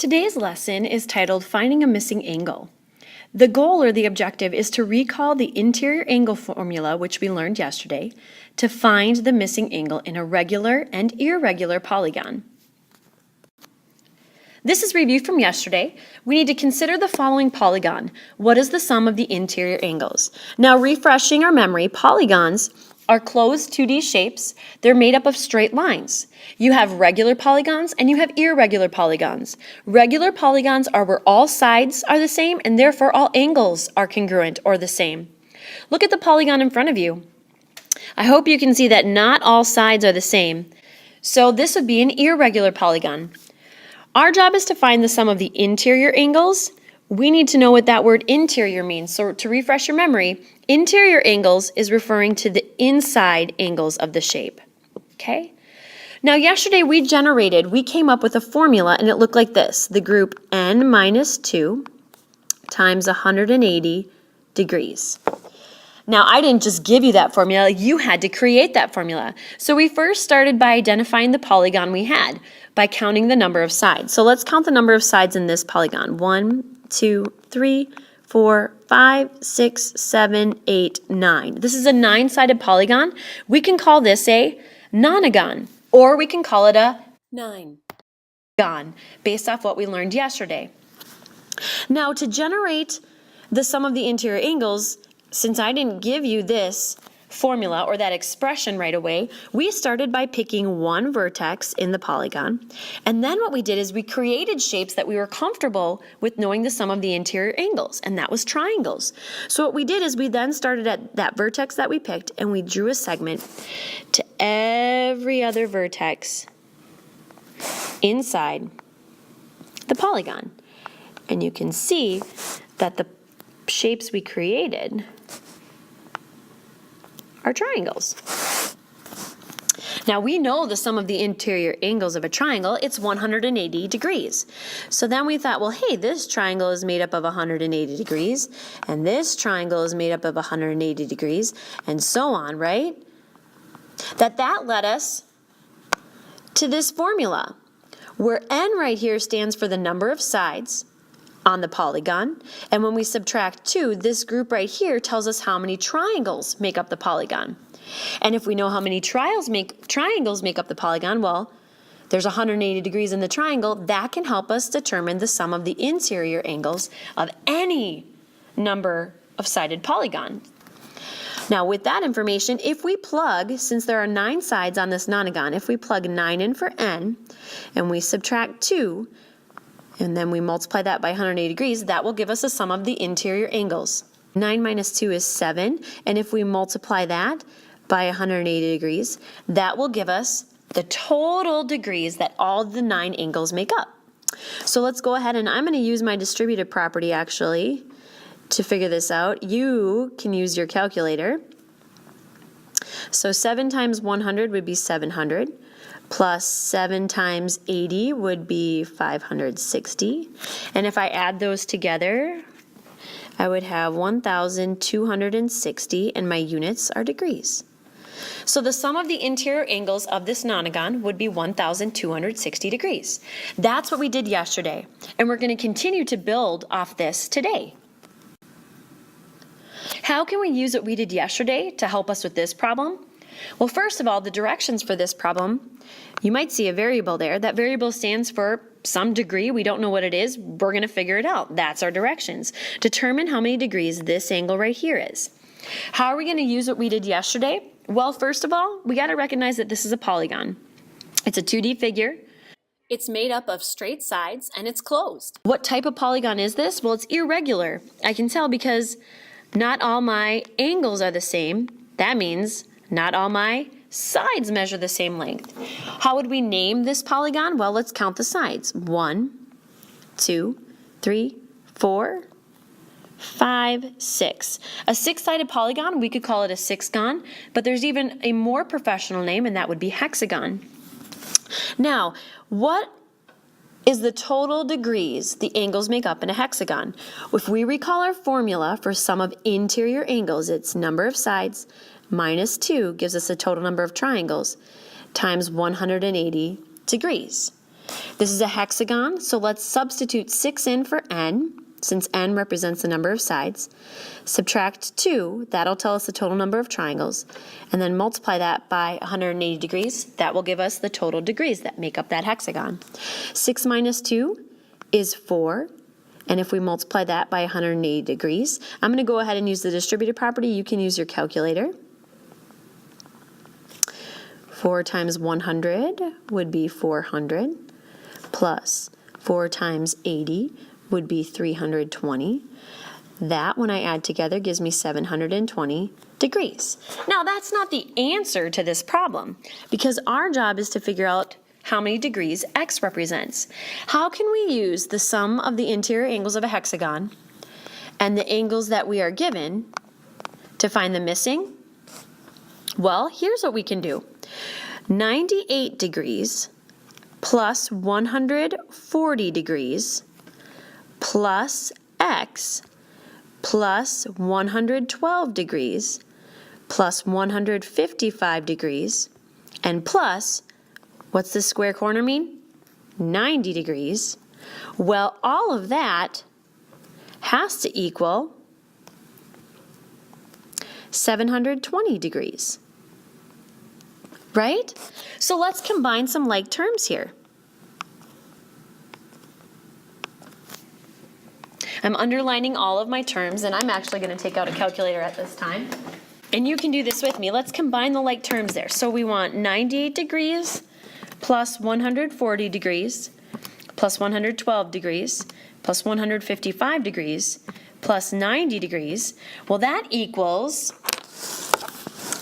Today's lesson is titled Finding a Missing Angle. The goal or the objective is to recall the interior angle formula, which we learned yesterday, to find the missing angle in a regular and irregular polygon. This is reviewed from yesterday. We need to consider the following polygon. What is the sum of the interior angles? Now, refreshing our memory, polygons are closed 2D shapes. They're made up of straight lines. You have regular polygons and you have irregular polygons. Regular polygons are where all sides are the same and therefore all angles are congruent or the same. Look at the polygon in front of you. I hope you can see that not all sides are the same. So this would be an irregular polygon. Our job is to find the sum of the interior angles. We need to know what that word interior means. So to refresh your memory, interior angles is referring to the inside angles of the shape. Okay? Now yesterday we came up with a formula and it looked like this. The group n minus 2 times 180 degrees. Now I didn't just give you that formula, you had to create that formula. So we first started by identifying the polygon we had by counting the number of sides. So let's count the number of sides in this polygon. 1, 2, 3, 4, 5, 6, 7, 8, 9. This is a 9-sided polygon. We can call this a nonagon, or we can call it a 9-gon, based off what we learned yesterday. Now, to generate the sum of the interior angles, since I didn't give you this formula or that expression right away, we started by picking one vertex in the polygon. And then what we did is we created shapes that we were comfortable with knowing the sum of the interior angles, and that was triangles. So what we did is we then started at that vertex that we picked and we drew a segment to every other vertex inside the polygon. And you can see that the shapes we created are triangles. Now we know the sum of the interior angles of a triangle, it's 180 degrees. So then we thought, well, hey, this triangle is made up of 180 degrees, and this triangle is made up of 180 degrees, and so on, right? That led us to this formula, where n right here stands for the number of sides on the polygon, and when we subtract 2, this group right here tells us how many triangles make up the polygon. And if we know how many triangles make up the polygon, well, there's 180 degrees in the triangle. That can help us determine the sum of the interior angles of any number of sided polygon. Now with that information, if we plug, since there are 9 sides on this nonagon, if we plug 9 in for n and we subtract 2, and then we multiply that by 180 degrees, that will give us a sum of the interior angles. 9 minus 2 is 7, and if we multiply that by 180 degrees, that will give us the total degrees that all the 9 angles make up. So let's go ahead, and I'm going to use my distributive property actually to figure this out. You can use your calculator. So 7 times 100 would be 700. Plus 7 times 80 would be 560. And if I add those together, I would have 1,260, and my units are degrees. So the sum of the interior angles of this nonagon would be 1,260 degrees. That's what we did yesterday, and we're going to continue to build off this today. How can we use what we did yesterday to help us with this problem? Well, first of all, the directions for this problem, you might see a variable there. That variable stands for some degree. We don't know what it is. We're going to figure it out. That's our directions. Determine how many degrees this angle right here is. How are we going to use what we did yesterday? Well, first of all, we got to recognize that this is a polygon. It's a 2D figure. It's made up of straight sides and it's closed. What type of polygon is this? Well, it's irregular. I can tell because not all my angles are the same. That means not all my sides measure the same length. How would we name this polygon? Well, let's count the sides. 1, 2, 3, 4, 5, 6. A 6-sided polygon, we could call it a 6-gon, but there's even a more professional name, and that would be hexagon. Now, what is the total degrees the angles make up in a hexagon? If we recall our formula for sum of interior angles, it's number of sides minus 2 gives us a total number of triangles times 180 degrees. This is a hexagon, so let's substitute 6 in for n, since n represents the number of sides. Subtract 2, that'll tell us the total number of triangles, and then multiply that by 180 degrees. That will give us the total degrees that make up that hexagon. 6 minus 2 is 4, and if we multiply that by 180 degrees, I'm going to go ahead and use the distributive property. You can use your calculator. 4 times 100 would be 400, plus 4 times 80 would be 320. That, when I add together, gives me 720 degrees. Now, that's not the answer to this problem, because our job is to figure out how many degrees x represents. How can we use the sum of the interior angles of a hexagon and the angles that we are given to find the missing? Well, here's what we can do. 98 degrees plus 140 degrees plus x plus 112 degrees plus 155 degrees and plus, what's this square corner mean? 90 degrees. Well, all of that has to equal 720 degrees. Right? So let's combine some like terms here. I'm underlining all of my terms, and I'm actually going to take out a calculator at this time. And you can do this with me. Let's combine the like terms there. So we want 98 degrees plus 140 degrees plus 112 degrees plus 155 degrees plus 90 degrees. Well, that equals,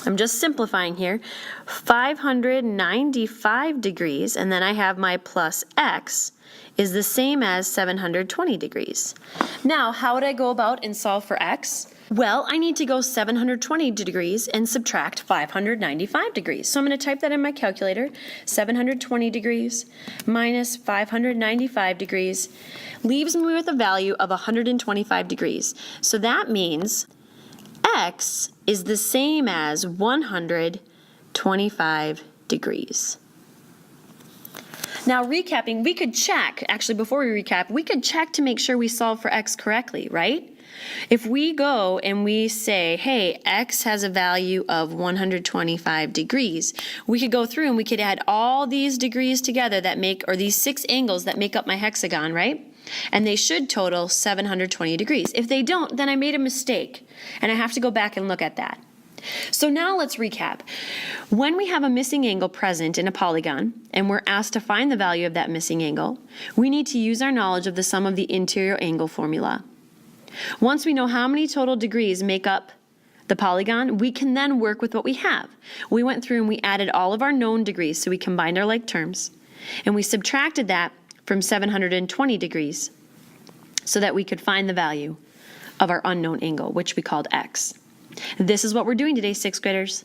I'm just simplifying here, 595 degrees, and then I have my plus x is the same as 720 degrees. Now, how would I go about and solve for x? Well, I need to go 720 degrees and subtract 595 degrees. So I'm going to type that in my calculator. 720 degrees minus 595 degrees leaves me with a value of 125 degrees. So that means x is the same as 125 degrees. Now, recapping, we could check, actually before we recap, we could check to make sure we solve for x correctly, right? If we go and we say, hey, x has a value of 125 degrees, we could go through and we could add all these degrees together that make, or these 6 angles that make up my hexagon, right? And they should total 720 degrees. If they don't, then I made a mistake, and I have to go back and look at that. So now let's recap. When we have a missing angle present in a polygon, and we're asked to find the value of that missing angle, we need to use our knowledge of the sum of the interior angle formula. Once we know how many total degrees make up the polygon, we can then work with what we have. We went through and we added all of our known degrees, so we combined our like terms, and we subtracted that from 720 degrees so that we could find the value of our unknown angle, which we called x. This is what we're doing today, 6th graders.